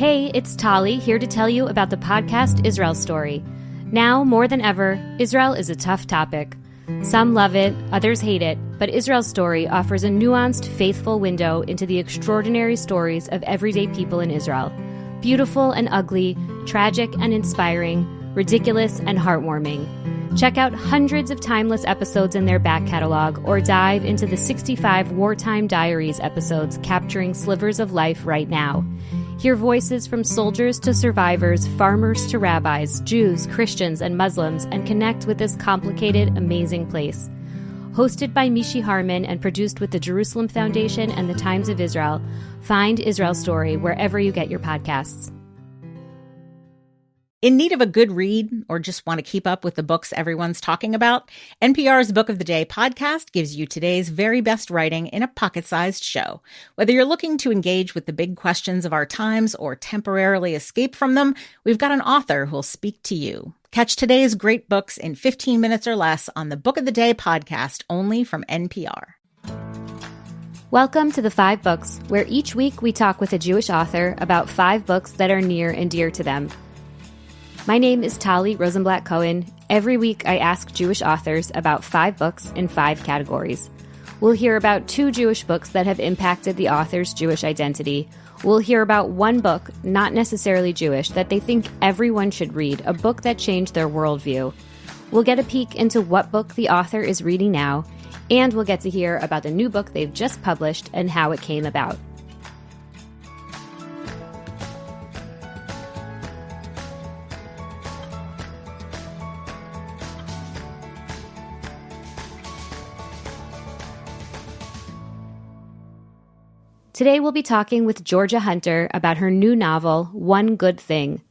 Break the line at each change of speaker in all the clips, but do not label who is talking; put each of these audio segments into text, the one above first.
Hey, it's Tali, here to tell you about the podcast Israel Story. Now, more than ever, Israel is a tough topic. Some love it, others hate it, but Israel Story offers a nuanced, faithful window into the extraordinary stories of everyday people in Israel. Beautiful and ugly, tragic and inspiring, ridiculous and heartwarming. Check out hundreds of timeless episodes in their back catalog, or dive into the 65 Wartime Diaries episodes capturing slivers of life right now. Hear voices from soldiers to survivors, farmers to rabbis, Jews, Christians, and Muslims, and connect with this complicated, amazing place. Hosted by Mishi Harman and produced with the Jerusalem Foundation and the Times of Israel, find Israel Story wherever you get your podcasts.
In need of a good read or just want to keep up with the books everyone's talking about? NPR's Book of the Day podcast gives you today's very best writing in a pocket-sized show. Whether you're looking to engage with the big questions of our times or temporarily escape from them, we've got an author who'll speak to you. Catch today's great books in 15 minutes or less on the Book of the Day podcast, only from NPR.
Welcome to the 5 Books, where each week we talk with a Jewish author about 5 books that are near and dear to them. My name is Tali Rosenblatt Cohen. Every week I ask Jewish authors about 5 books in 5 categories. We'll hear about 2 Jewish books that have impacted the author's Jewish identity. We'll hear about 1 book, not necessarily Jewish, that they think everyone should read, a book that changed their worldview. We'll get a peek into what book the author is reading now, and we'll get to hear about the new book they've just published and how it came about. Today we'll be talking with Georgia Hunter about her new novel, One Good Thing.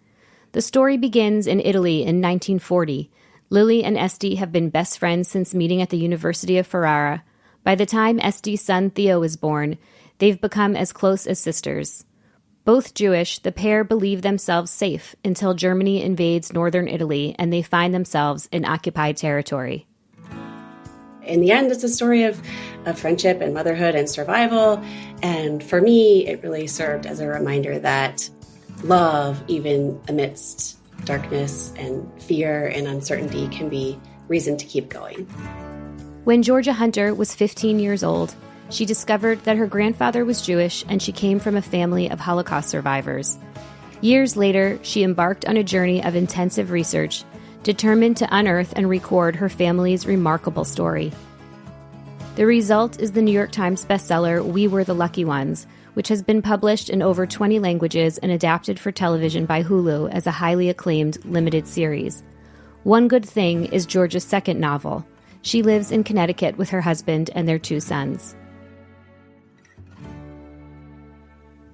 The story begins in Italy in 1940. Lily and Esti have been best friends since meeting at the University of Ferrara. By the time Esti's son Theo is born, they've become as close as sisters. Both Jewish, the pair believe themselves safe until Germany invades northern Italy and they find themselves in occupied territory.
In the end, it's a story of friendship and motherhood and survival. And for me, it really served as a reminder that love, even amidst darkness and fear and uncertainty, can be reason to keep going.
When Georgia Hunter was 15 years old, she discovered that her grandfather was Jewish and she came from a family of Holocaust survivors. Years later, she embarked on a journey of intensive research, determined to unearth and record her family's remarkable story. The result is the New York Times bestseller We Were the Lucky Ones, which has been published in over 20 languages and adapted for television by Hulu as a highly acclaimed limited series. One Good Thing is Georgia's second novel. She lives in Connecticut with her husband and their 2 sons.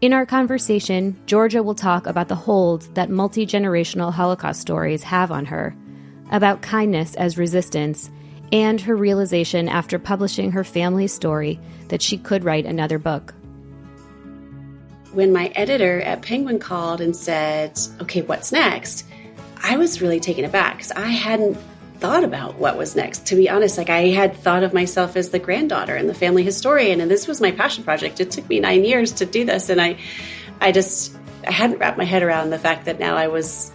In our conversation, Georgia will talk about the hold that multi-generational Holocaust stories have on her, about kindness as resistance, and her realization after publishing her family's story that she could write another book.
When my editor at Penguin called and said, okay, what's next? I was really taken aback because I hadn't thought about what was next. To be honest, I had thought of myself as the granddaughter and the family historian, and this was my passion project. It took me 9 years to do this, and I hadn't wrapped my head around the fact that now I was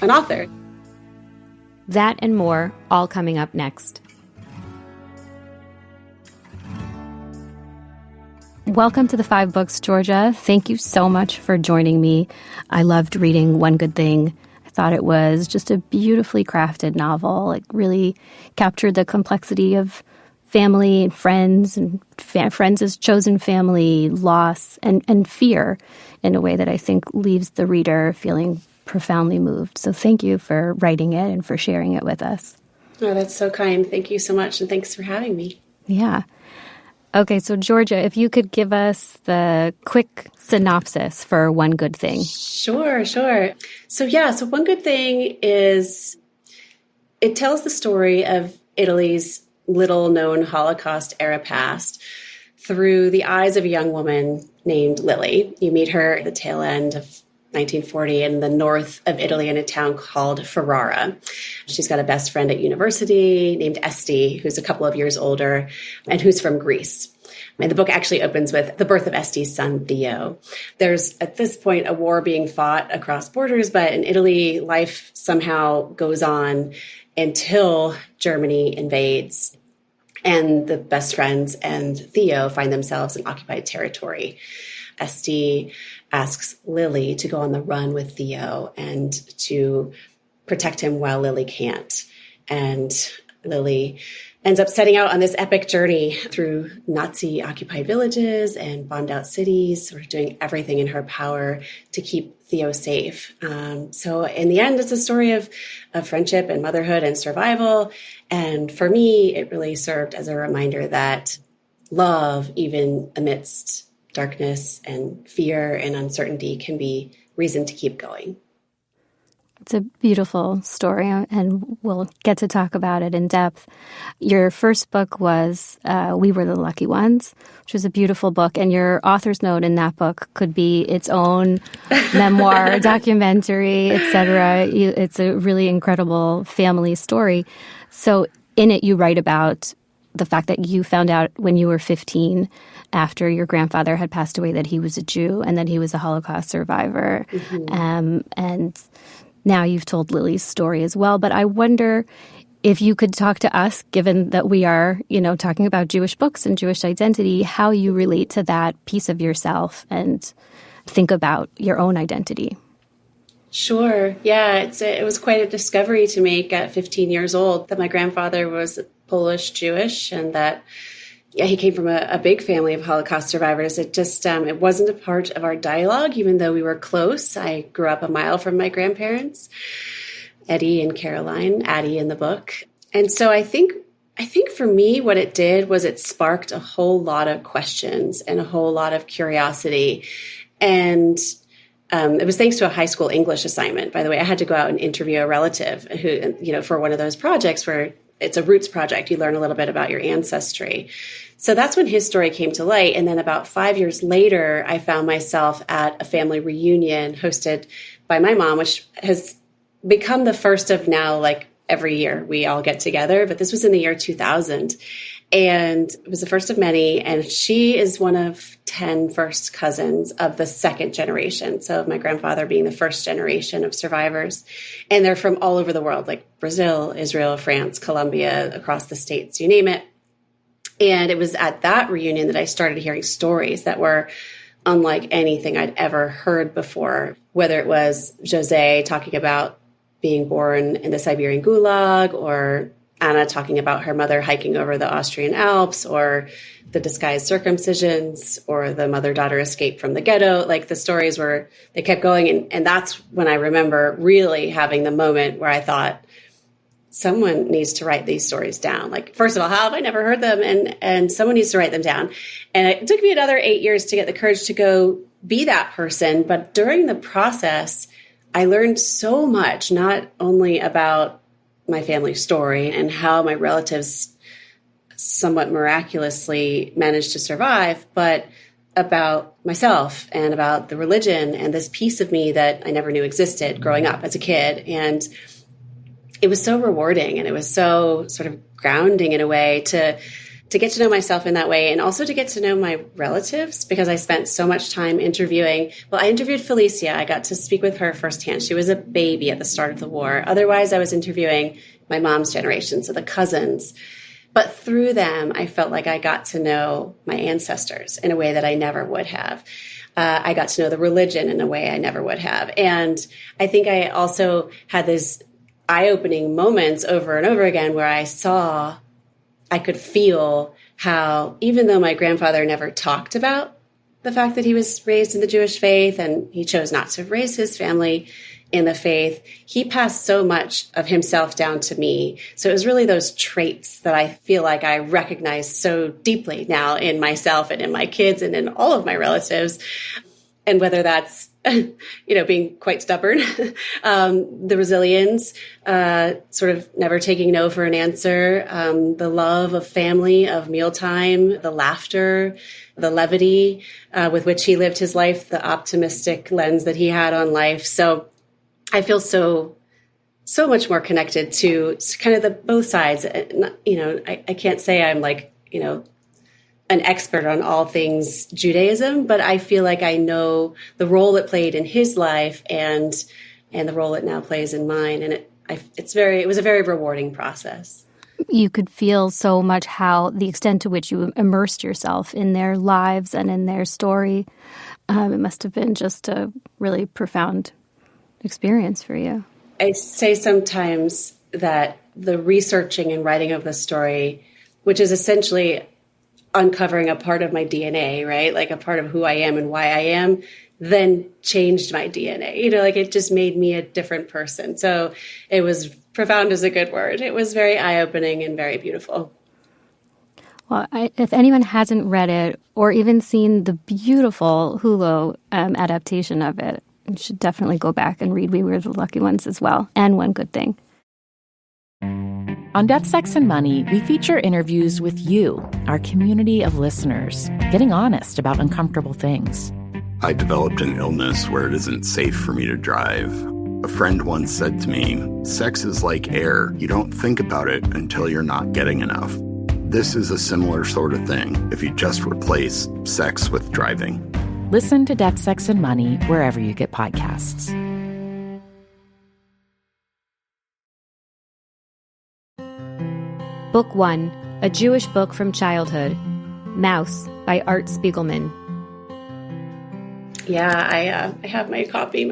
an author.
That and more, all coming up next. Welcome to the 5 Books, Georgia. Thank you so much for joining me. I loved reading One Good Thing. I thought it was just a beautifully crafted novel. It really captured the complexity of family and friends friends as chosen family, loss, and fear in a way that I think leaves the reader feeling profoundly moved. So thank you for writing it and for sharing it with us.
Oh, that's so kind. Thank you so much, and thanks for having me.
Yeah. Okay, so Georgia, if you could give us the quick synopsis for One Good Thing.
Sure. So One Good Thing it tells the story of Italy's little-known Holocaust-era past through the eyes of a young woman named Lily. You meet her at the tail end of 1940 in the north of Italy in a town called Ferrara. She's got a best friend at university named Esti, who's a couple of years older and who's from Greece. And the book actually opens with the birth of Esti's son, Theo. There's, at this point, a war being fought across borders, but in Italy, life somehow goes on until Germany invades. And the best friends and Theo find themselves in occupied territory. Esti asks Lily to go on the run with Theo and to protect him while Lily can't. And Lily ends up setting out on this epic journey through Nazi-occupied villages and bombed-out cities, sort of doing everything in her power to keep Theo safe. So in the end, it's a story of friendship and motherhood and survival. And for me, it really served as a reminder that love, even amidst darkness and fear and uncertainty, can be reason to keep going.
It's a beautiful story, and we'll get to talk about it in depth. Your first book was We Were the Lucky Ones, which was a beautiful book, and your author's note in that book could be its own memoir, documentary, etc. It's a really incredible family story. So in it, you write about the fact that you found out when you were 15, after your grandfather had passed away, that he was a Jew and that he was a Holocaust survivor. Mm-hmm. And now you've told Lily's story as well, but I wonder if you could talk to us, given that we are, talking about Jewish books and Jewish identity, how you relate to that piece of yourself and think about your own identity.
Sure. Yeah, it was quite a discovery to make at 15 years old that my grandfather was Polish Jewish and that he came from a big family of Holocaust survivors. It just, it wasn't a part of our dialogue, even though we were close. I grew up a mile from my grandparents, Eddie and Caroline, Addie in the book. And so I think for me, what it did was it sparked a whole lot of questions and a whole lot of curiosity. And it was thanks to a high school English assignment. By the way, I had to go out and interview a relative who, for one of those projects where it's a roots project. You learn a little bit about your ancestry. So that's when his story came to light. And then about 5 years later, I found myself at a family reunion hosted by my mom, which has become the first of now, like every year we all get together. But this was in the year 2000. And it was the first of many. And she is one of 10 first cousins of the second generation. So my grandfather being the first generation of survivors. And they're from all over the world, like Brazil, Israel, France, Colombia, across the states, you name it. And it was at that reunion that I started hearing stories that were unlike anything I'd ever heard before, whether it was Jose talking about being born in the Siberian Gulag, or Anna talking about her mother hiking over the Austrian Alps, or the disguised circumcisions, or the mother-daughter escape from the ghetto. Like the stories they kept going. And that's when I remember really having the moment where I thought, someone needs to write these stories down. Like, first of all, how have I never heard them? And someone needs to write them down. And it took me another 8 years to get the courage to go be that person. But during the process, I learned so much, not only about my family story and how my relatives somewhat miraculously managed to survive, but about myself and about the religion and this piece of me that I never knew existed growing up as a kid. And it was so rewarding, and it was so sort of grounding in a way to get to know myself in that way, and also to get to know my relatives, because I spent so much time interviewing. Well, I interviewed Felicia. I got to speak with her firsthand. She was a baby at the start of the war. Otherwise, I was interviewing my mom's generation, so the cousins. But through them, I felt like I got to know my ancestors in a way that I never would have. I got to know the religion in a way I never would have. And I think I also had these eye-opening moments over and over again where I could feel how, even though my grandfather never talked about the fact that he was raised in the Jewish faith and he chose not to raise his family in the faith, he passed so much of himself down to me. So it was really those traits that I feel like I recognize so deeply now in myself and in my kids and in all of my relatives. And whether that's, being quite stubborn, the resilience, sort of never taking no for an answer, the love of family, of mealtime, the laughter, the levity with which he lived his life, the optimistic lens that he had on life. So I feel so much more connected to kind of the both sides. I can't say I'm like, an expert on all things Judaism, but I feel like I know the role it played in his life and the role it now plays in mine. And it was a very rewarding process.
You could feel so much how the extent to which you immersed yourself in their lives and in their story. It must have been just a really profound experience for you.
I say sometimes that the researching and writing of the story, which is essentially uncovering a part of my DNA, right? Like a part of who I am and why I am, then changed my DNA. Like it just made me a different person. So it was profound is a good word. It was very eye-opening and very beautiful.
Well, if anyone hasn't read it or even seen the beautiful Hulu adaptation of it, you should definitely go back and read We Were the Lucky Ones as well. And One Good Thing.
On Death, Sex, and Money, we feature interviews with you, our community of listeners, getting honest about uncomfortable things.
I developed an illness where it isn't safe for me to drive. A friend once said to me, sex is like air. You don't think about it until you're not getting enough. This is a similar sort of thing if you just replace sex with driving.
Listen to Death, Sex, and Money wherever you get podcasts.
Book 1, A Jewish Book from Childhood, Mouse by Art Spiegelman.
Yeah, I have my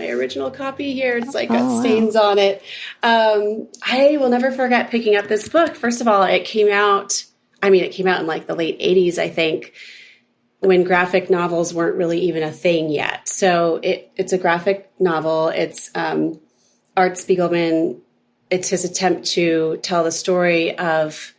original copy here. It's like got stains on it. I will never forget picking up this book. First of all, it came out in like the late 80s, I think, when graphic novels weren't really even a thing yet. So it's a graphic novel. It's Art Spiegelman. It's his attempt to tell the story of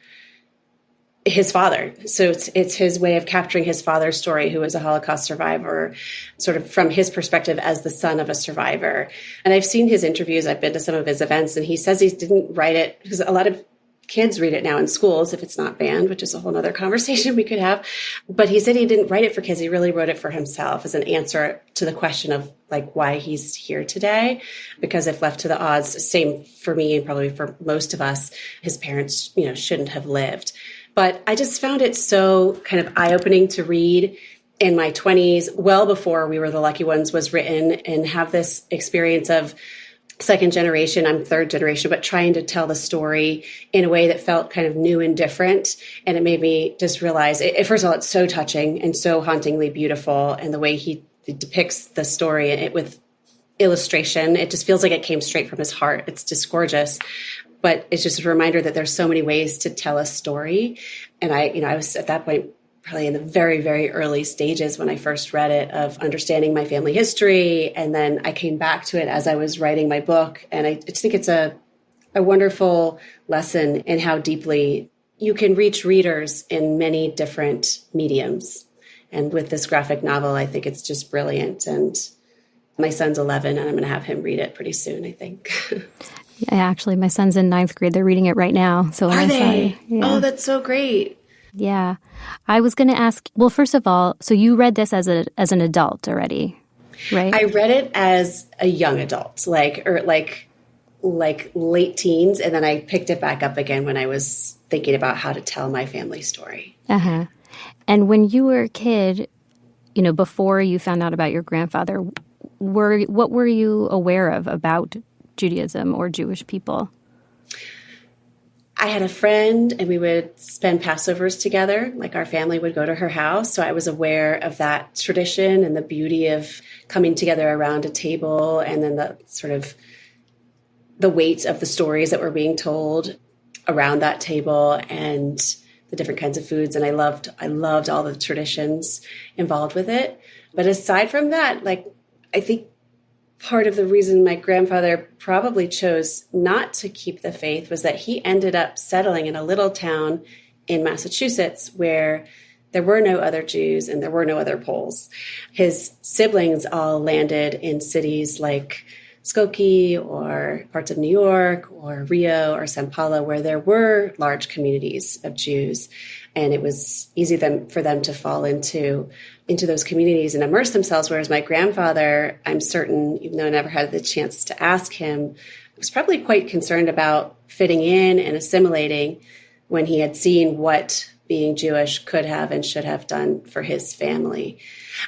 his father. So it's his way of capturing his father's story, who was a Holocaust survivor, sort of from his perspective as the son of a survivor. And I've seen his interviews. I've been to some of his events, and he says he didn't write it because a lot of kids read it now in schools if it's not banned, which is a whole other conversation we could have. But he said he didn't write it for kids. He really wrote it for himself as an answer to the question of like why he's here today. Because if left to the odds, same for me and probably for most of us, his parents, shouldn't have lived. But I just found it so kind of eye-opening to read in my 20s, well before We Were the Lucky Ones was written, and have this experience of second generation, I'm third generation, but trying to tell the story in a way that felt kind of new and different. And it made me just realize, first of all, it's so touching and so hauntingly beautiful. And the way he depicts the story with illustration, it just feels like it came straight from his heart. It's just gorgeous. But it's just a reminder that there's so many ways to tell a story. And I was at that point probably in the very, very early stages when I first read it of understanding my family history. And then I came back to it as I was writing my book. And I just think it's a wonderful lesson in how deeply you can reach readers in many different mediums. And with this graphic novel, I think it's just brilliant. And my son's 11, and I'm going to have him read it pretty soon, I think.
Yeah, actually, my son's in 9th grade. They're reading it right now. So
Are they?
Yeah.
Oh, that's so great.
Yeah. I was going to ask, well, first of all, so you read this as an adult already, right?
I read it as a young adult, like late teens. And then I picked it back up again when I was thinking about how to tell my family story.
Uh-huh. And when you were a kid, before you found out about your grandfather, what were you aware of about Judaism or Jewish people?
I had a friend, and we would spend Passovers together. Like our family would go to her house. So I was aware of that tradition and the beauty of coming together around a table, and then the sort of the weight of the stories that were being told around that table and the different kinds of foods. And I loved all the traditions involved with it. But aside from that, I think part of the reason my grandfather probably chose not to keep the faith was that he ended up settling in a little town in Massachusetts where There were no other Jews and there were no other Poles. His siblings all landed in cities like Skokie or parts of New York or Rio or Sao Paulo, where there were large communities of Jews. And it was easy for them to fall into those communities and immerse themselves. Whereas my grandfather, I'm certain, even though I never had the chance to ask him, was probably quite concerned about fitting in and assimilating when he had seen what being Jewish could have and should have done for his family.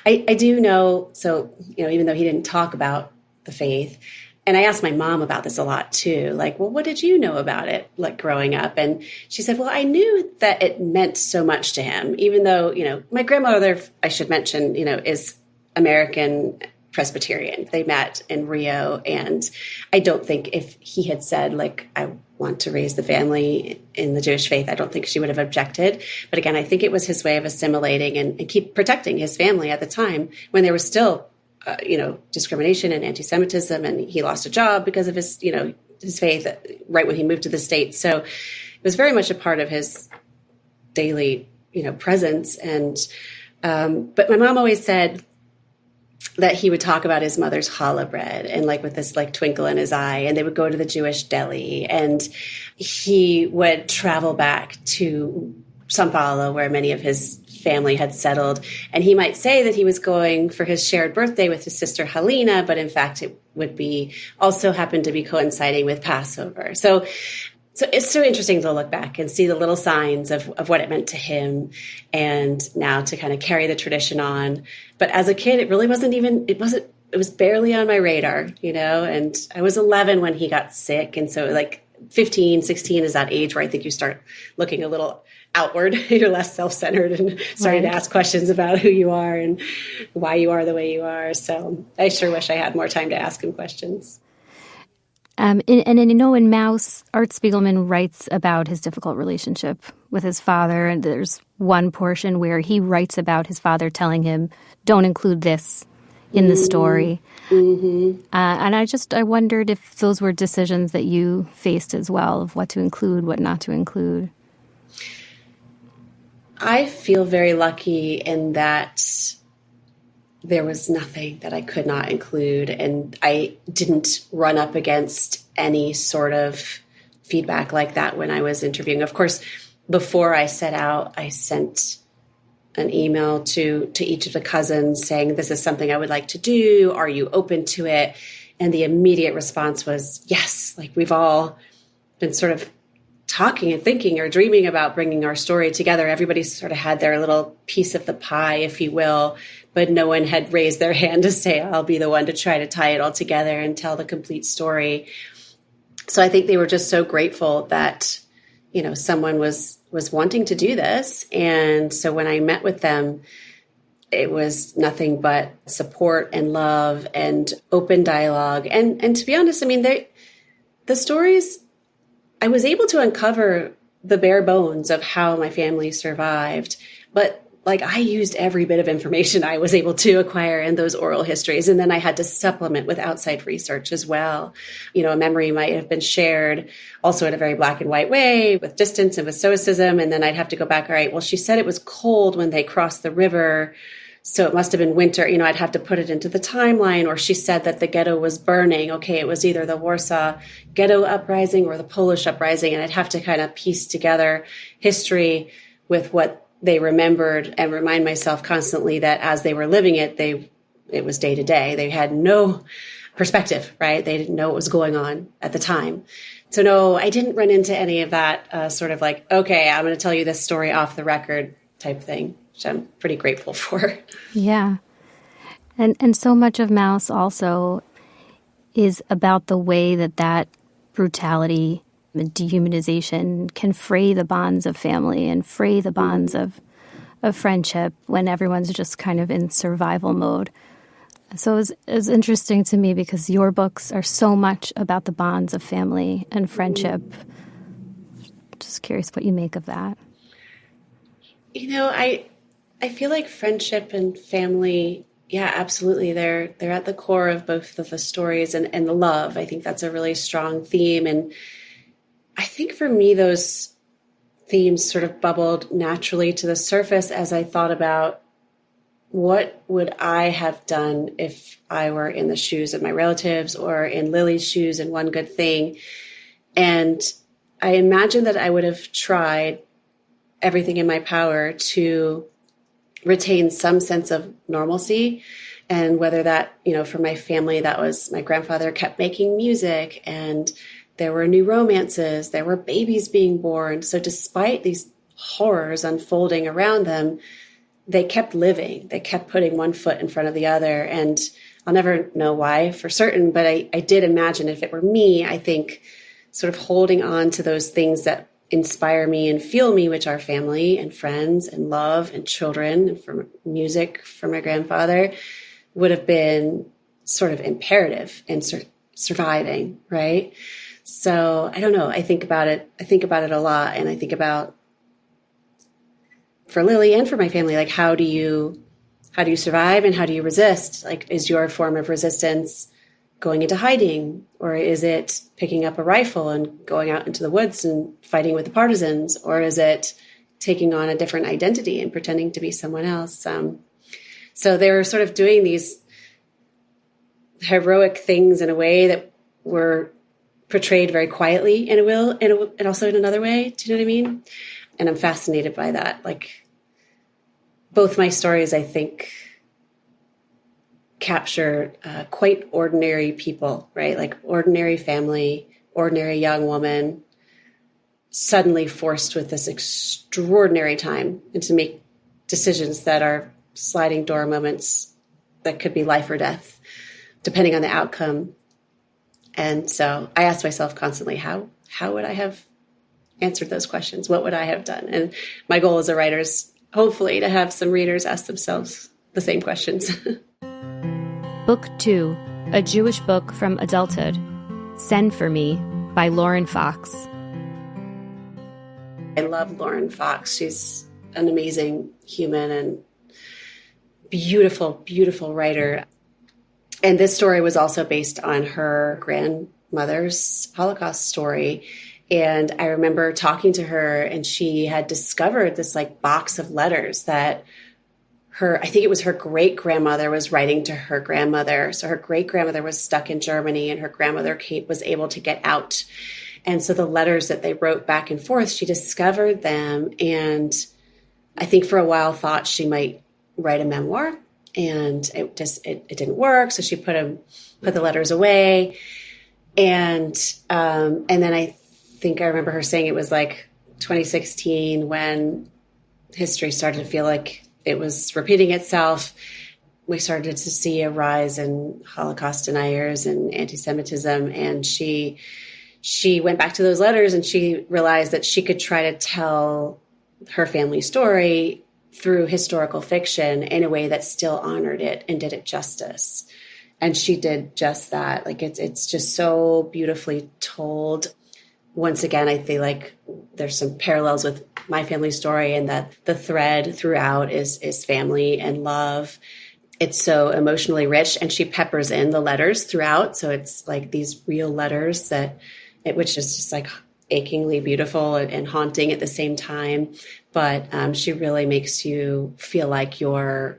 I do know, so, even though he didn't talk about the faith, and I asked my mom about this a lot too, like, well, what did you know about it, like growing up? And she said, well, I knew that it meant so much to him, even though, my grandmother, I should mention, is American Presbyterian. They met in Rio. And I don't think if he had said, like, I want to raise the family in the Jewish faith, I don't think she would have objected. But again, I think it was his way of assimilating and keep protecting his family at the time when there was still, discrimination and anti-Semitism, and he lost a job because of his, his faith right when he moved to the States. So it was very much a part of his daily, presence. And, but my mom always said that he would talk about his mother's challah bread and like with this like twinkle in his eye, and they would go to the Jewish deli, and he would travel back to Sao Paulo where many of his family had settled. And he might say that he was going for his shared birthday with his sister Helena, but in fact it would be also happened to be coinciding with Passover. So it's so interesting to look back and see the little signs of what it meant to him, and now to kind of carry the tradition on. But as a kid, it really it was barely on my radar, and I was 11 when he got sick. And so like 15, 16 is that age where I think you start looking a little outward. You're less self-centered and starting to ask questions about who you are and why you are the way you are. So I sure wish I had more time to ask him questions.
In Mouse, Art Spiegelman writes about his difficult relationship with his father, and there's one portion where he writes about his father telling him, don't include this in the story. Mm-hmm. And I wondered if those were decisions that you faced as well, of what to include, what not to include.
I feel very lucky in that there was nothing that I could not include, and I didn't run up against any sort of feedback like that when I was interviewing. Of course, before I set out, I sent an email to each of the cousins saying, this is something I would like to do. Are you open to it? And the immediate response was yes. Like, we've all been sort of talking and thinking or dreaming about bringing our story together. Everybody sort of had their little piece of the pie, if you will, but no one had raised their hand to say, I'll be the one to try to tie it all together and tell the complete story. So I think they were just so grateful that, someone was wanting to do this. And so when I met with them, it was nothing but support and love and open dialogue. And to be honest, I mean, the stories, I was able to uncover the bare bones of how my family survived, but I used every bit of information I was able to acquire in those oral histories. And then I had to supplement with outside research as well. A memory might have been shared also in a very black and white way with distance and with stoicism. And then I'd have to go back. All right, well, she said it was cold when they crossed the river, so it must have been winter. I'd have to put it into the timeline. Or she said that the ghetto was burning. Okay, it was either the Warsaw Ghetto Uprising or the Polish Uprising. And I'd have to kind of piece together history with what they remembered and remind myself constantly that as they were living it, it was day to day. They had no perspective, right? They didn't know what was going on at the time. So no, I didn't run into any of that sort of like, okay, I'm going to tell you this story off the record type thing, which I'm pretty grateful for.
Yeah. And so much of Mouse also is about the way that brutality and dehumanization can fray the bonds of family and fray the bonds of friendship when everyone's just kind of in survival mode. So it was interesting to me because your books are so much about the bonds of family and friendship. Just curious what you make of that.
I feel like friendship and family, yeah, absolutely. They're at the core of both of the stories and the love. I think that's a really strong theme. And I think for me, those themes sort of bubbled naturally to the surface as I thought about what would I have done if I were in the shoes of my relatives or in Lily's shoes in One Good Thing. And I imagine that I would have tried everything in my power to retain some sense of normalcy. And whether that, for my family, that was my grandfather kept making music and there were new romances, there were babies being born. So despite these horrors unfolding around them, they kept living. They kept putting one foot in front of the other. And I'll never know why for certain, but I did imagine if it were me, I think sort of holding on to those things that inspire me and fuel me, which are family and friends and love and children, and from music from my grandfather, would have been sort of imperative in surviving, right? So I don't know. I think about it a lot. And I think about, for Lily and for my family, like, how do you survive and how do you resist? Like, is your form of resistance going into hiding, or is it picking up a rifle and going out into the woods and fighting with the partisans, or is it taking on a different identity and pretending to be someone else? So they were sort of doing these heroic things in a way that were portrayed very quietly and also in another way. Do you know what I mean? And I'm fascinated by that. Like, both my stories, I think, capture quite ordinary people, right? Like ordinary family, ordinary young woman, suddenly forced with this extraordinary time and to make decisions that are sliding door moments that could be life or death, depending on the outcome. And so I ask myself constantly, how would I have answered those questions? What would I have done? And my goal as a writer is hopefully to have some readers ask themselves the same questions.
Book 2, A Jewish Book from Adulthood, Send for Me by Lauren Fox.
I love Lauren Fox. She's an amazing human and beautiful, beautiful writer. And this story was also based on her grandmother's Holocaust story. And I remember talking to her, and she had discovered this like box of letters that I think it was her great grandmother was writing to her grandmother. So her great grandmother was stuck in Germany, and her grandmother Kate was able to get out. And so the letters that they wrote back and forth, she discovered them. And I think for a while thought she might write a memoir, and it didn't work. So she put the letters away. And then I think I remember her saying it was like 2016 when history started to feel like it was repeating itself. We started to see a rise in Holocaust deniers and anti-Semitism. And she went back to those letters, and she realized that she could try to tell her family story through historical fiction in a way that still honored it and did it justice. And she did just that. Like it's just so beautifully told. Once again, I feel like there's some parallels with my family story, and that the thread throughout is family and love. It's so emotionally rich, and she peppers in the letters throughout. So it's like these real letters which is just like achingly beautiful and haunting at the same time. But she really makes you feel like you're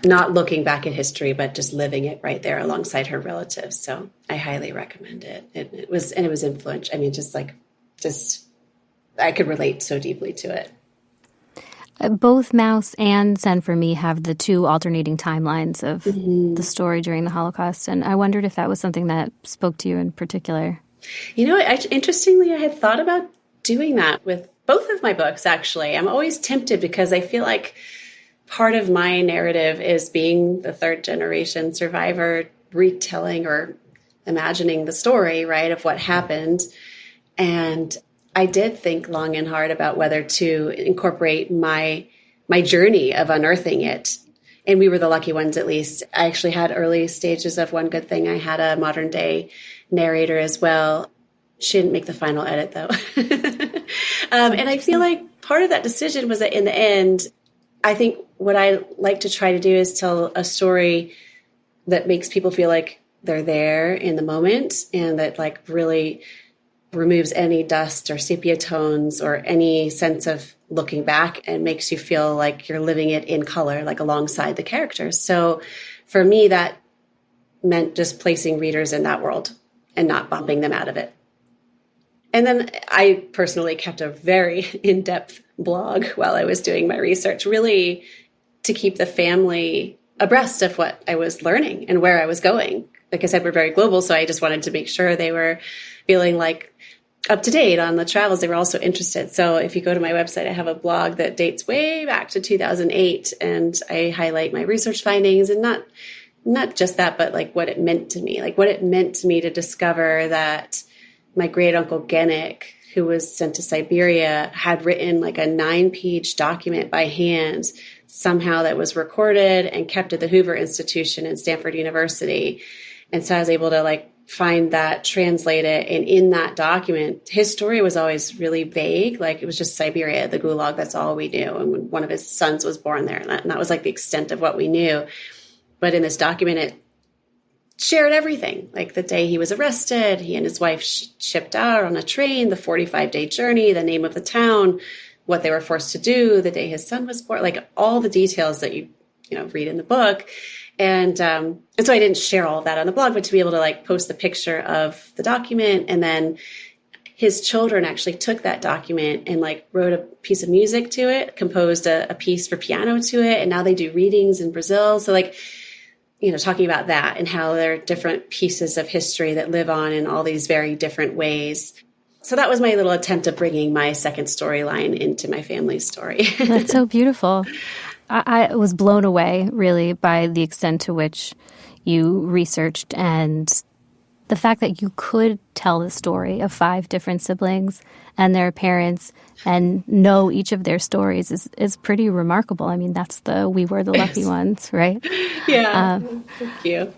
not looking back at history, but just living it right there alongside her relatives. So I highly recommend it. It was influential. I mean, just I could relate so deeply to it.
Both Mouse and Send for Me have the two alternating timelines of the story during the Holocaust. And I wondered if that was something that spoke to you in particular.
Interestingly, I had thought about doing that with both of my books, actually. I'm always tempted because I feel like part of my narrative is being the third generation survivor, retelling or imagining the story, right, of what happened. And I did think long and hard about whether to incorporate my journey of unearthing it. And we were the lucky ones, at least. I actually had early stages of One Good Thing. I had a modern day narrator as well. She didn't make the final edit, though. And I feel like part of that decision was that in the end, I think what I like to try to do is tell a story that makes people feel like they're there in the moment, and that like really removes any dust or sepia tones or any sense of looking back, and makes you feel like you're living it in color, like alongside the characters. So for me, that meant just placing readers in that world and not bumping them out of it. And then I personally kept a very in-depth blog while I was doing my research, really to keep the family abreast of what I was learning and where I was going. Like I said, we're very global, so I just wanted to make sure they were feeling like up to date on the travels. They were also interested. So if you go to my website, I have a blog that dates way back to 2008, and I highlight my research findings, and not just that, but like what it meant to me, to discover that my great uncle Genik, who was sent to Siberia, had written like a 9-page document by hand somehow that was recorded and kept at the Hoover Institution in Stanford University. And so I was able to like find that, translate it. And in that document, his story was always really vague. Like it was just Siberia, the Gulag, that's all we knew. And when one of his sons was born there, and that was like the extent of what we knew. But in this document, it shared everything. Like the day he was arrested, he and his wife shipped out on a train, the 45-day journey, the name of the town, what they were forced to do, the day his son was born, like all the details that you read in the book. And so I didn't share all of that on the blog, but to be able to like post the picture of the document. And then his children actually took that document and like wrote a piece of music to it, composed a piece for piano to it. And now they do readings in Brazil. So like, talking about that and how there are different pieces of history that live on in all these very different ways. So that was my little attempt of bringing my second storyline into my family's story.
That's so beautiful. I was blown away, really, by the extent to which you researched and the fact that you could tell the story of 5 different siblings and their parents and know each of their stories is pretty remarkable. I mean, we were the lucky ones, right?
Yeah, thank you.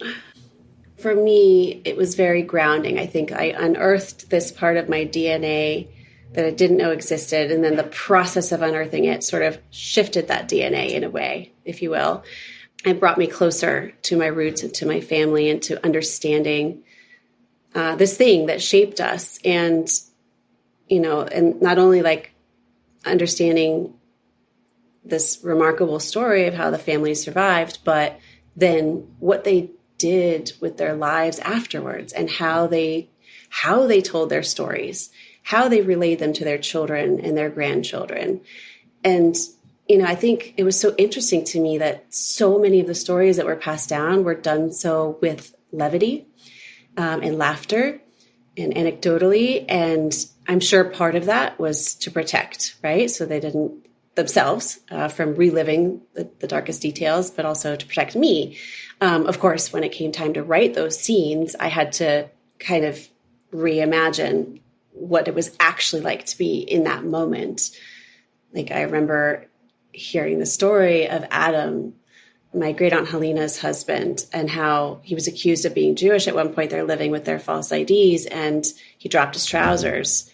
For me, it was very grounding. I think I unearthed this part of my DNA that I didn't know existed. And then the process of unearthing it sort of shifted that DNA in a way, if you will. It brought me closer to my roots and to my family and to understanding this thing that shaped us. And, and not only like understanding this remarkable story of how the family survived, but then what they did with their lives afterwards and how they told their stories, how they relayed them to their children and their grandchildren. And, I think it was so interesting to me that so many of the stories that were passed down were done so with levity and laughter and anecdotally. And I'm sure part of that was to protect, right? So they didn't themselves from reliving the darkest details, but also to protect me. Of course, when it came time to write those scenes, I had to kind of reimagine what it was actually like to be in that moment. Like I remember hearing the story of Adam, my great aunt Helena's husband, and how he was accused of being Jewish. At one point, they're living with their false IDs, and he dropped his trousers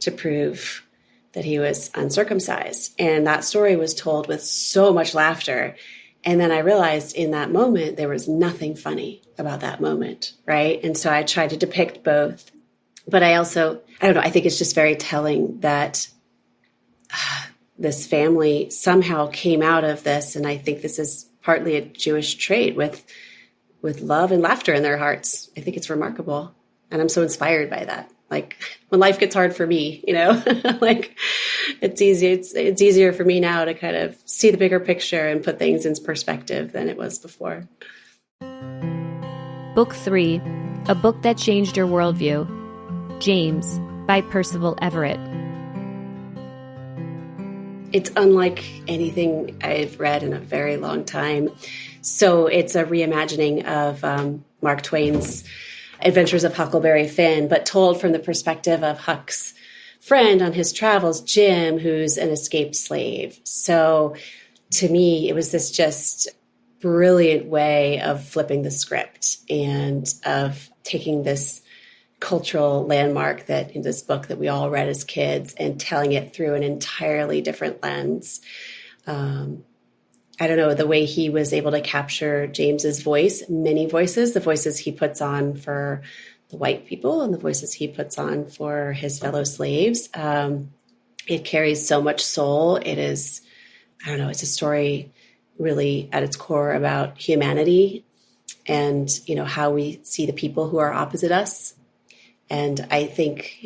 to prove that he was uncircumcised. And that story was told with so much laughter. And then I realized in that moment, there was nothing funny about that moment, right? And so I tried to depict both. But I don't know, I think it's just very telling that this family somehow came out of this. And I think this is partly a Jewish trait with love and laughter in their hearts. I think it's remarkable. And I'm so inspired by that. Like when life gets hard for me, like it's easier for me now to kind of see the bigger picture and put things in perspective than it was before.
Book 3, A Book That Changed Your Worldview. James by Percival Everett.
It's unlike anything I've read in a very long time. So it's a reimagining of Mark Twain's Adventures of Huckleberry Finn, but told from the perspective of Huck's friend on his travels, Jim, who's an escaped slave. So to me, it was this just brilliant way of flipping the script and of taking this cultural landmark that in this book that we all read as kids and telling it through an entirely different lens. I don't know, the way he was able to capture James's voice, many voices, the voices he puts on for the white people and the voices he puts on for his fellow slaves. It carries so much soul. It is, I don't know, it's a story really at its core about humanity and, how we see the people who are opposite us. And I think,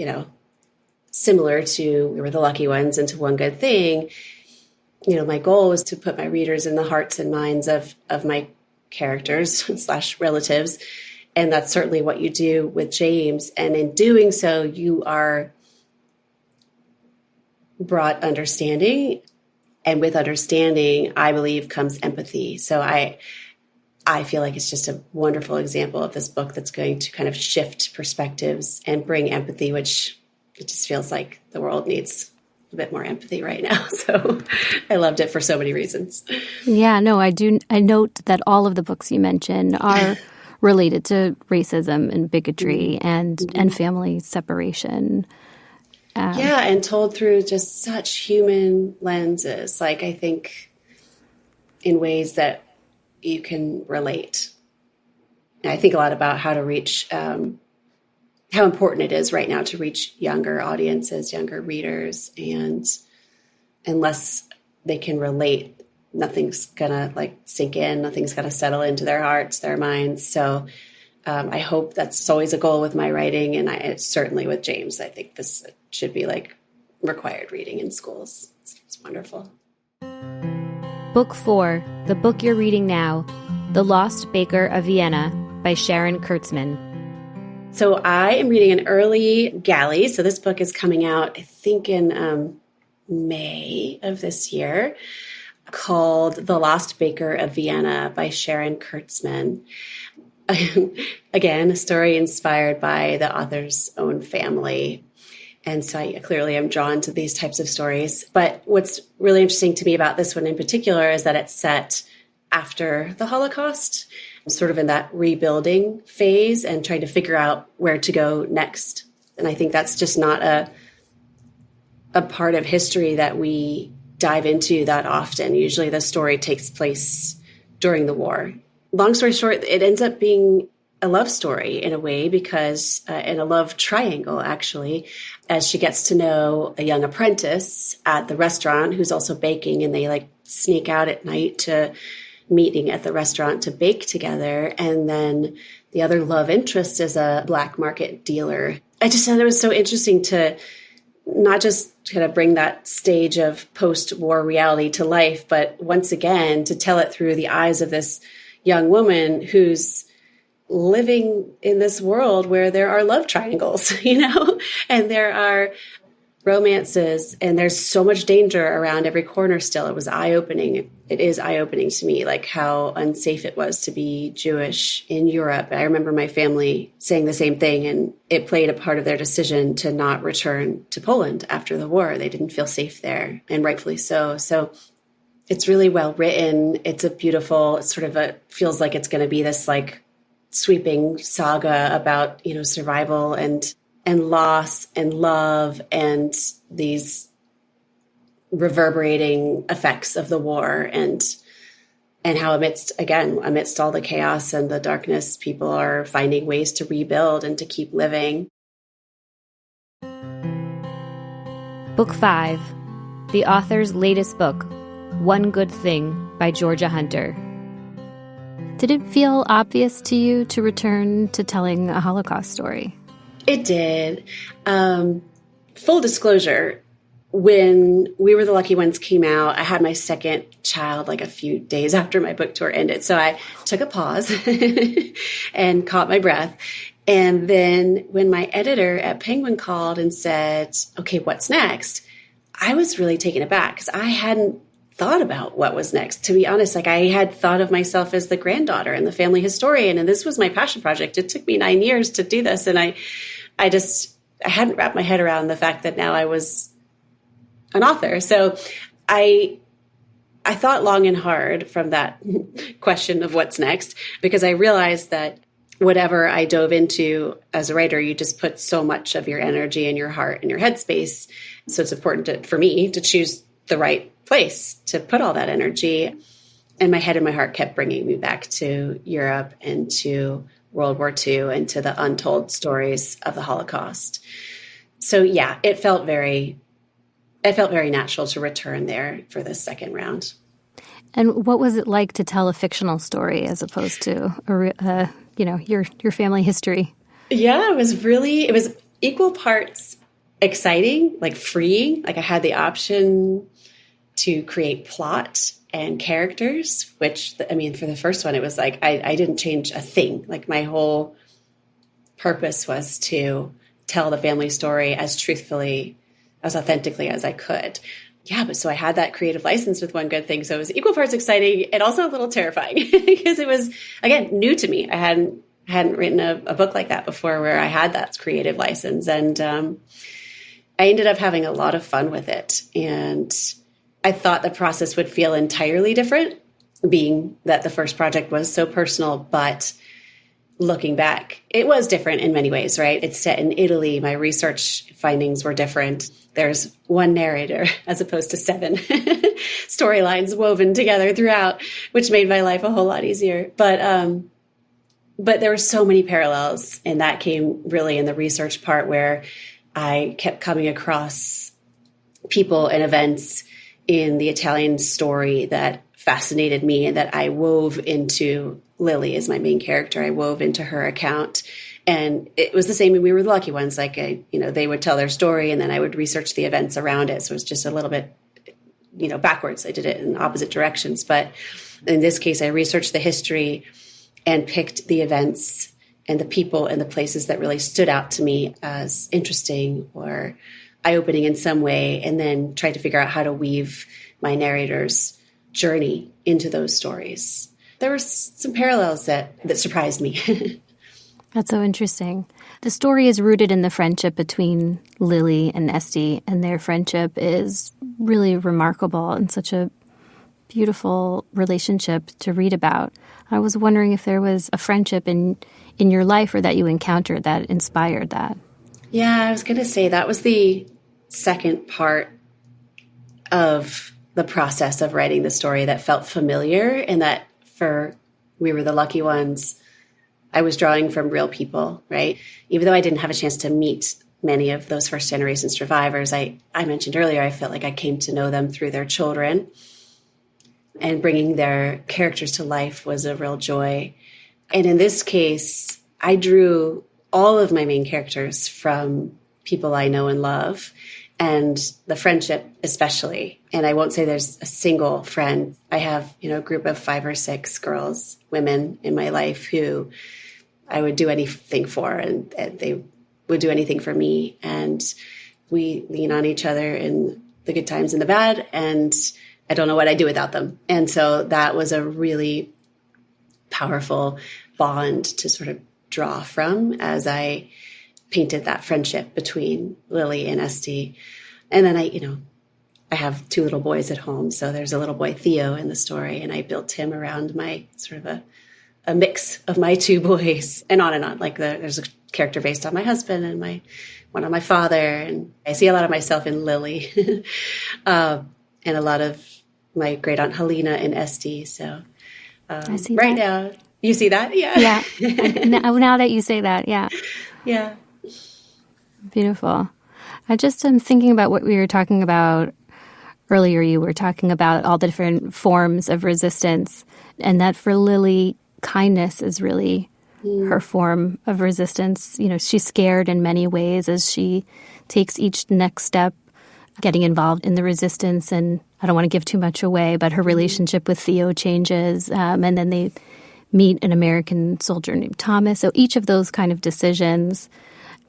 similar to We Were the Lucky Ones and to One Good Thing, my goal was to put my readers in the hearts and minds of my characters / relatives. And that's certainly what you do with James. And in doing so, you are brought understanding. And with understanding, I believe, comes empathy. So I feel like it's just a wonderful example of this book that's going to kind of shift perspectives and bring empathy, which it just feels like the world needs a bit more empathy right now. So I loved it for so many reasons.
Yeah, no, I do. I note that all of the books you mentioned are related to racism and bigotry and family separation.
And told through just such human lenses. Like, I think in ways that you can relate. And I think a lot about how to reach, how important it is right now to reach younger audiences, younger readers, and unless they can relate, nothing's gonna sink in, nothing's gonna settle into their hearts, their minds. So I hope that's always a goal with my writing, and it's certainly with James. I think this should be required reading in schools. It's wonderful.
Book 4, the book you're reading now, The Lost Baker of Vienna by Sharon Kurtzman.
So I am reading an early galley. So this book is coming out, I think, in May of this year, called The Lost Baker of Vienna by Sharon Kurtzman. Again, a story inspired by the author's own family. And so I clearly am drawn to these types of stories. But what's really interesting to me about this one in particular is that it's set after the Holocaust, sort of in that rebuilding phase and trying to figure out where to go next. And I think that's just not a part of history that we dive into that often. Usually the story takes place during the war. Long story short, it ends up being a love story in a way because, and a love triangle actually, as she gets to know a young apprentice at the restaurant who's also baking, and they sneak out at night to meeting at the restaurant to bake together. And then the other love interest is a black market dealer. I just thought it was so interesting to not just kind of bring that stage of post-war reality to life, but once again, to tell it through the eyes of this young woman who's living in this world where there are love triangles, and there are romances, and there's so much danger around every corner still. It was eye-opening. It is eye-opening to me, how unsafe it was to be Jewish in Europe. I remember my family saying the same thing, and it played a part of their decision to not return to Poland after the war. They didn't feel safe there, and rightfully so. So it's really well written. It's feels like it's going to be this sweeping saga about, survival and loss and love and these reverberating effects of the war and how amidst all the chaos and the darkness, people are finding ways to rebuild and to keep living.
Book 5, the author's latest book, One Good Thing by Georgia Hunter. Did it feel obvious to you to return to telling a Holocaust story?
It did. Full disclosure, when We Were the Lucky Ones came out, I had my second child a few days after my book tour ended. So I took a pause and caught my breath. And then when my editor at Penguin called and said, okay, what's next? I was really taken aback because I hadn't thought about what was next. To be honest, I had thought of myself as the granddaughter and the family historian, and this was my passion project. It took me 9 years to do this, and I hadn't wrapped my head around the fact that now I was an author. So I thought long and hard from that question of what's next, because I realized that whatever I dove into as a writer, you just put so much of your energy and your heart and your headspace. So it's important for me to choose the right place to put all that energy. And my head and my heart kept bringing me back to Europe and to World War II and to the untold stories of the Holocaust. So yeah, it felt very natural to return there for the second round.
And what was it like to tell a fictional story as opposed to your family history?
Yeah, it was equal parts exciting, like freeing. Like I had the option to create plot and characters, which, I mean, for the first one, it was like I didn't change a thing. Like my whole purpose was to tell the family story as truthfully, as authentically as I could. Yeah, but so I had that creative license with One Good Thing. So it was equal parts exciting and also a little terrifying because it was, again, new to me. I hadn't written a book like that before where I had that creative license. And I ended up having a lot of fun with it. And I thought the process would feel entirely different, being that the first project was so personal, but looking back, it was different in many ways, right? It's set in Italy. My research findings were different. There's one narrator as opposed to 7 storylines woven together throughout, which made my life a whole lot easier. But there were so many parallels, and that came really in the research part where I kept coming across people and events in the Italian story that fascinated me and that I wove into Lily as my main character. I wove into her account. And it was the same when we were the lucky ones. Like, they would tell their story and then I would research the events around it. So it was just a little bit, backwards. I did it in opposite directions. But in this case, I researched the history and picked the events and the people and the places that really stood out to me as interesting or eye-opening in some way, and then tried to figure out how to weave my narrator's journey into those stories. There were some parallels that surprised me.
That's so interesting. The story is rooted in the friendship between Lily and Esty, and their friendship is really remarkable and such a beautiful relationship to read about. I was wondering if there was a friendship in your life or that you encountered that inspired that.
Yeah, I was going to say that was the second part of the process of writing the story that felt familiar, and that for We Were the Lucky Ones, I was drawing from real people, right? Even though I didn't have a chance to meet many of those first generation survivors, I mentioned earlier, I felt like I came to know them through their children, and bringing their characters to life was a real joy. And in this case, I drew all of my main characters from people I know and love, and the friendship especially. And I won't say there's a single friend. I have, a group of 5 or 6 girls, women in my life who I would do anything for, and they would do anything for me. And we lean on each other in the good times and the bad. And I don't know what I'd do without them. And so that was a really powerful bond to sort of draw from as I painted that friendship between Lily and Esty. And then I have 2 little boys at home. So there's a little boy, Theo, in the story, and I built him around my sort of a mix of my 2 boys, and on and on. Like there's a character based on my husband and one on my father. And I see a lot of myself in Lily and a lot of my great aunt Helena and Esty. So
I see
right
that.
now, you see that? Yeah.
Yeah. Now that you say that, yeah.
Yeah.
Beautiful. I just am thinking about what we were talking about earlier. You were talking about all the different forms of resistance, and that for Lily, kindness is really her form of resistance. She's scared in many ways as she takes each next step, getting involved in the resistance. And I don't want to give too much away, but her relationship with Theo changes, and then they meet an American soldier named Thomas. So each of those kind of decisions,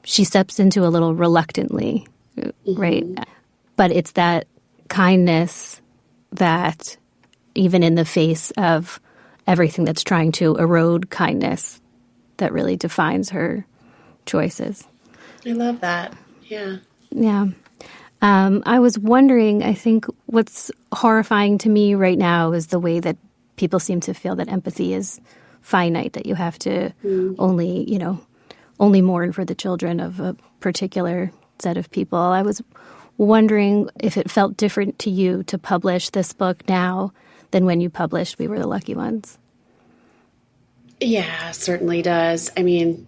she steps into a little reluctantly, right? But it's that kindness that, even in the face of everything that's trying to erode kindness, that really defines her choices.
I love that. Yeah.
Yeah. I was wondering, I think what's horrifying to me right now is the way that people seem to feel that empathy is finite, that you have to only mourn for the children of a particular set of people. I was wondering if it felt different to you to publish this book now than when you published We Were the Lucky Ones.
Yeah, certainly does. I mean,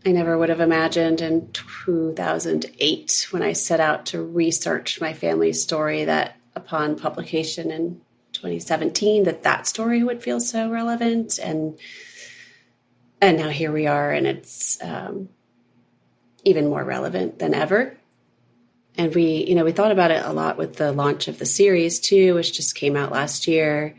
I never would have imagined in 2008 when I set out to research my family's story that upon publication in 2017 that story would feel so relevant. And now here we are, and it's even more relevant than ever. And we thought about it a lot with the launch of the series too, which just came out last year.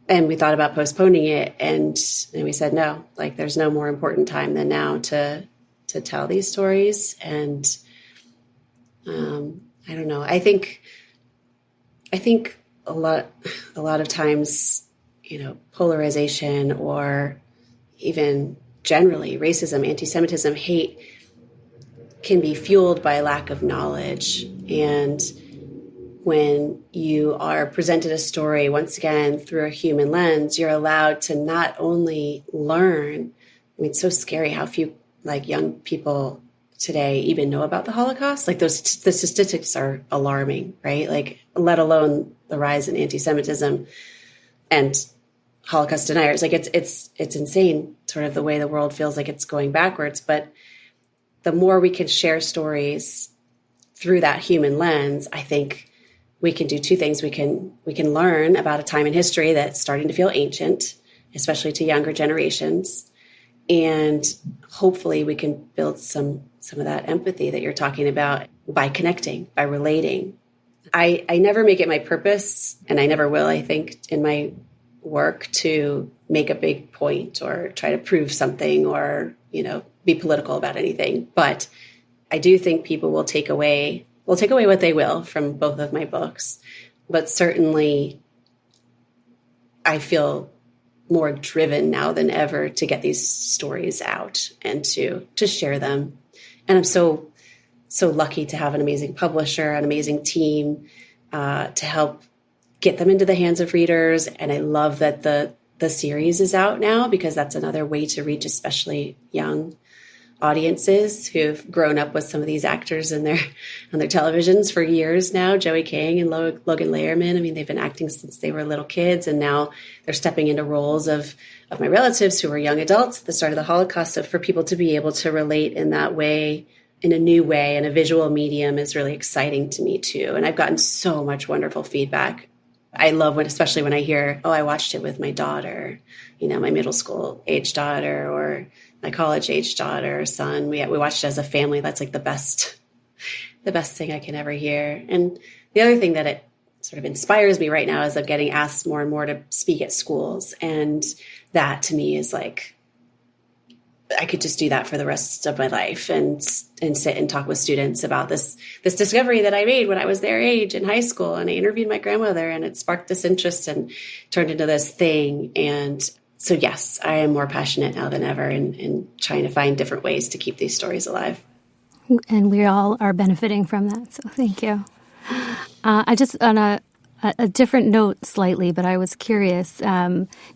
And we thought about postponing it, and we said, no, like there's no more important time than now to tell these stories. And I don't know. I think a lot of times, polarization or even generally racism, anti-Semitism, hate can be fueled by lack of knowledge. And when you are presented a story, once again, through a human lens, you're allowed to not only learn. I mean, it's so scary how few young people today even know about the Holocaust. The statistics are alarming, right? Let alone the rise in anti-Semitism and Holocaust deniers. It's insane, sort of the way the world feels like it's going backwards. But the more we can share stories through that human lens, I think we can do two things. We can learn about a time in history that's starting to feel ancient, especially to younger generations. And hopefully we can build some of that empathy that you're talking about by connecting, by relating. I never make it my purpose, and I never will, I think, in my work to make a big point or try to prove something or, be political about anything. But I do think people will take away what they will from both of my books. But certainly I feel more driven now than ever to get these stories out and to share them. And I'm so lucky to have an amazing publisher, an amazing team to help get them into the hands of readers. And I love that the series is out now, because that's another way to reach especially young audiences who've grown up with some of these actors on their televisions for years now. Joey King and Logan Lerman. I mean, they've been acting since they were little kids, and now they're stepping into roles of my relatives who were young adults at the start of the Holocaust. So for people to be able to relate in that way, in a new way, in a visual medium, is really exciting to me too. And I've gotten so much wonderful feedback. I love especially when I hear, I watched it with my daughter, my middle school age daughter, or my college age daughter or son. We watched it as a family. That's the best thing I can ever hear. And the other thing that it sort of inspires me right now is I'm getting asked more and more to speak at schools. And that to me is I could just do that for the rest of my life and sit and talk with students about this discovery that I made when I was their age in high school. And I interviewed my grandmother, and it sparked this interest and turned into this thing. And so, yes, I am more passionate now than ever in trying to find different ways to keep these stories alive.
And we all are benefiting from that. So thank you. I just, on a different note slightly, but I was curious.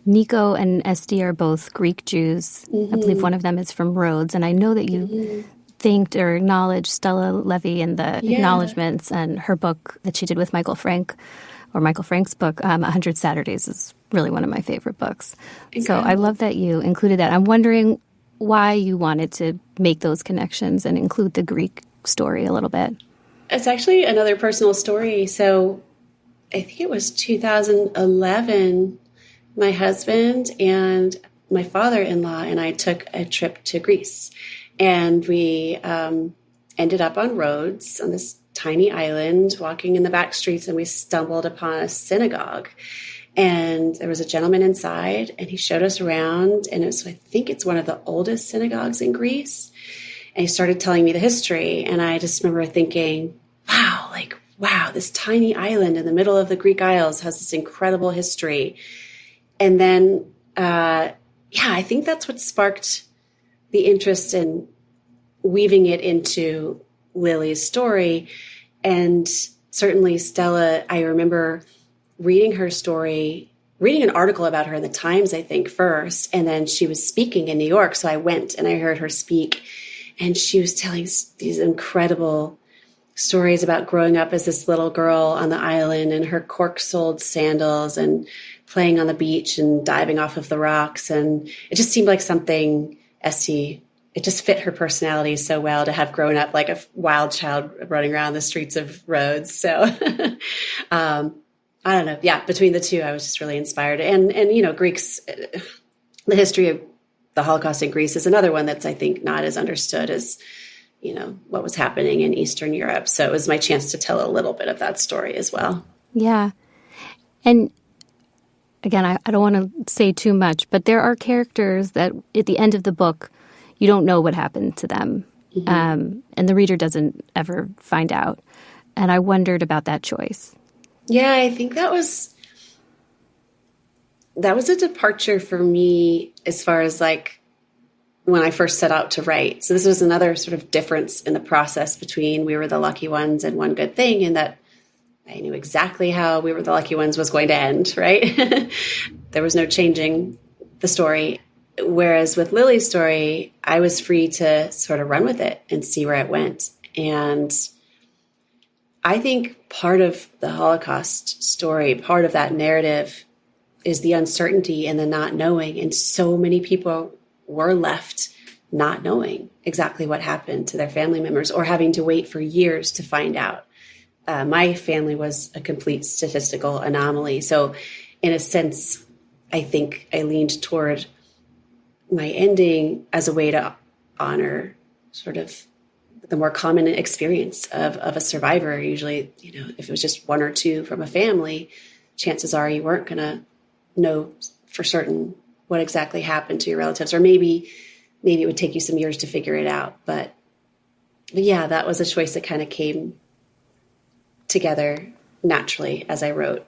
Nico and Esti are both Greek Jews. Mm-hmm. I believe one of them is from Rhodes. And I know that you thanked or acknowledged Stella Levy in the acknowledgments, and her book that she did with Michael Frank, or Michael Frank's book, 100 Saturdays, is really one of my favorite books. Incredible. So I love that you included that. I'm wondering why you wanted to make those connections and include the Greek story a little bit.
It's actually another personal story. So I think it was 2011, my husband and my father-in-law and I took a trip to Greece. And we ended up on Rhodes, on this tiny island, walking in the back streets, and we stumbled upon a synagogue. And there was a gentleman inside, and he showed us around, and I think it's one of the oldest synagogues in Greece. And he started telling me the history, and I just remember thinking, wow, this tiny island in the middle of the Greek Isles has this incredible history. And then, I think that's what sparked the interest in weaving it into Lily's story. And certainly Stella, I remember reading her story, reading an article about her in the Times, I think, first, and then she was speaking in New York. So I went and I heard her speak, and she was telling these incredible stories about growing up as this little girl on the island and her cork-soled sandals and playing on the beach and diving off of the rocks. And it just seemed like something Esty, it just fit her personality so well to have grown up like a wild child running around the streets of Rhodes. So I don't know. Yeah, between the two, I was just really inspired. And Greeks, the history of the Holocaust in Greece is another one that's, I think, not as understood as, what was happening in Eastern Europe. So it was my chance to tell a little bit of that story as well.
Yeah. And again, I don't want to say too much, but there are characters that at the end of the book, you don't know what happened to them. Mm-hmm. And the reader doesn't ever find out. And I wondered about that choice.
Yeah, I think that was a departure for me as far as like when I first set out to write. So this was another sort of difference in the process between We Were the Lucky Ones and One Good Thing, in that I knew exactly how We Were the Lucky Ones was going to end, right? There was no changing the story. Whereas with Lily's story, I was free to sort of run with it and see where it went. And I think part of the Holocaust story, part of that narrative, is the uncertainty and the not knowing. And so many people were left not knowing exactly what happened to their family members or having to wait for years to find out. My family was a complete statistical anomaly. So in a sense, I think I leaned toward my ending as a way to honor sort of the more common experience of a survivor. Usually, if it was just one or two from a family, chances are you weren't going to know for certain what exactly happened to your relatives, or maybe it would take you some years to figure it out. But yeah, that was a choice that kind of came together naturally as I wrote.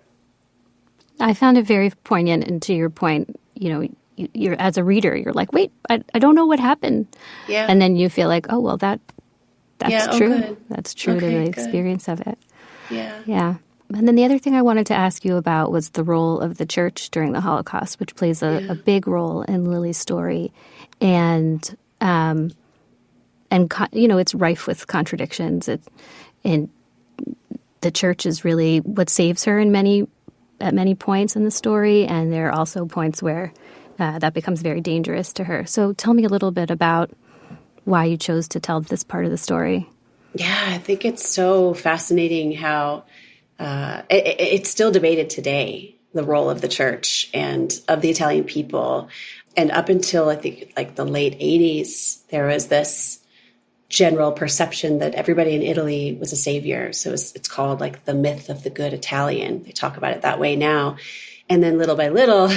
I found it very poignant, and to your point, you're as a reader, you're like, wait, I don't know what happened.
Yeah.
And then you feel like, oh, well, that's true.
Good.
That's true to the experience of it.
Yeah.
Yeah. And then the other thing I wanted to ask you about was the role of the church during the Holocaust, which plays a big role in Lily's story. And it's rife with contradictions. And the church is really what saves her at many points in the story. And there are also points where that becomes very dangerous to her. So tell me a little bit about why you chose to tell this part of the story.
Yeah, I think it's so fascinating how it's still debated today, the role of the church and of the Italian people. And up until I think like the late 80s, there was this general perception that everybody in Italy was a savior. So it's called like the myth of the good Italian. They talk about it that way now. And then little by little,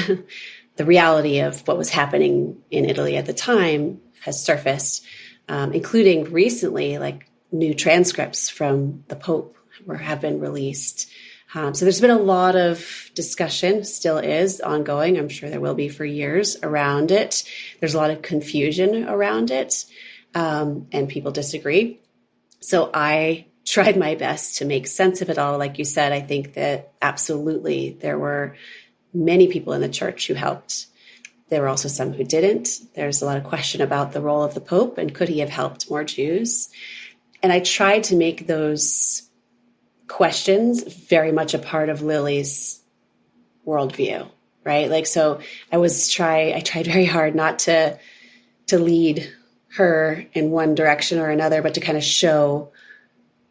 the reality of what was happening in Italy at the time has surfaced, including recently, like new transcripts from the Pope have been released. So there's been a lot of discussion, still is ongoing. I'm sure there will be for years around it. There's a lot of confusion around it, and people disagree. So I tried my best to make sense of it all. Like you said, I think that absolutely there were many people in the church who helped. There were also some who didn't. There's a lot of question about the role of the Pope and could he have helped more Jews? And I tried to make those questions very much a part of Lily's worldview, right? Like, so I tried very hard not to lead her in one direction or another, but to kind of show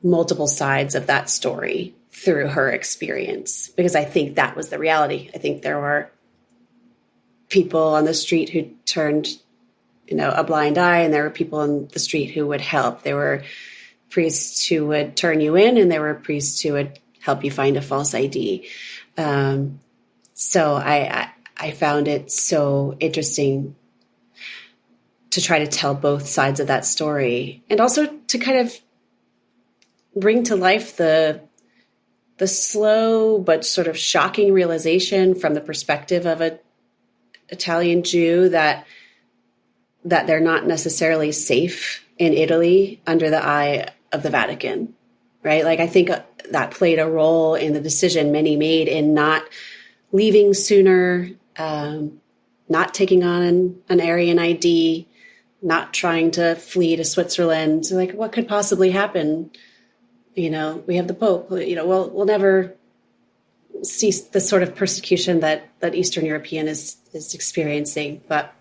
multiple sides of that story through her experience, because I think that was the reality. I think there were people on the street who turned, a blind eye, and there were people on the street who would help. There were priests who would turn you in, and there were priests who would help you find a false ID. So I found it so interesting to try to tell both sides of that story, and also to kind of bring to life the slow but sort of shocking realization from the perspective of an Italian Jew that they're not necessarily safe in Italy under the eye of the Vatican, right? Like, I think that played a role in the decision many made in not leaving sooner, not taking on an Aryan ID, not trying to flee to Switzerland. So, like, what could possibly happen we have the Pope, we'll never see the sort of persecution that Eastern European is experiencing. But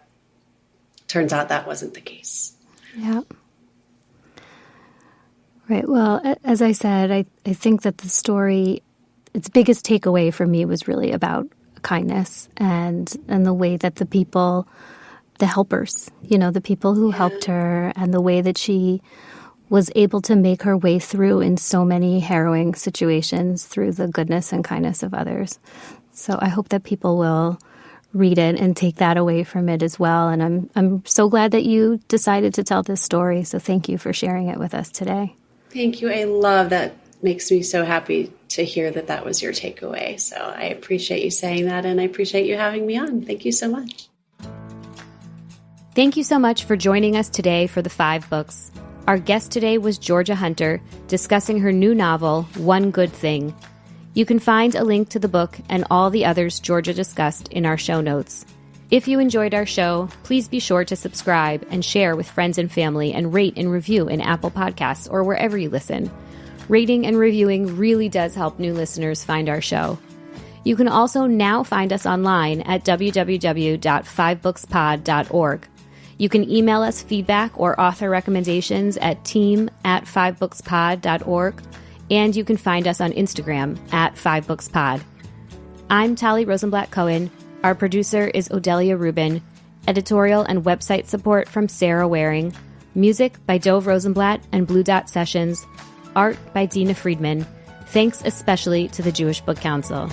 turns out that wasn't the case.
Yeah. Right. Well, as I said, I think that the story, its biggest takeaway for me was really about kindness and the way that the people, the helpers, the people who helped her, and the way that she was able to make her way through in so many harrowing situations through the goodness and kindness of others. So I hope that people will read it and take that away from it as well. And I'm so glad that you decided to tell this story. So thank you for sharing it with us today.
Thank you. I love that. Makes me so happy to hear that was your takeaway. So I appreciate you saying that, and I appreciate you having me on. Thank you so much.
Thank you so much for joining us today for the 5 books. Our guest today was Georgia Hunter, discussing her new novel, One Good Thing. You can find a link to the book and all the others Georgia discussed in our show notes. If you enjoyed our show, please be sure to subscribe and share with friends and family, and rate and review in Apple Podcasts or wherever you listen. Rating and reviewing really does help new listeners find our show. You can also now find us online at www.5bookspod.org. You can email us feedback or author recommendations at team@5bookspod.org, and you can find us on Instagram @5bookspod. I'm Tali Rosenblatt Cohen. Our producer is Odelia Rubin. Editorial and website support from Sarah Waring. Music by Dove Rosenblatt and Blue Dot Sessions. Art by Dena Friedman. Thanks especially to the Jewish Book Council.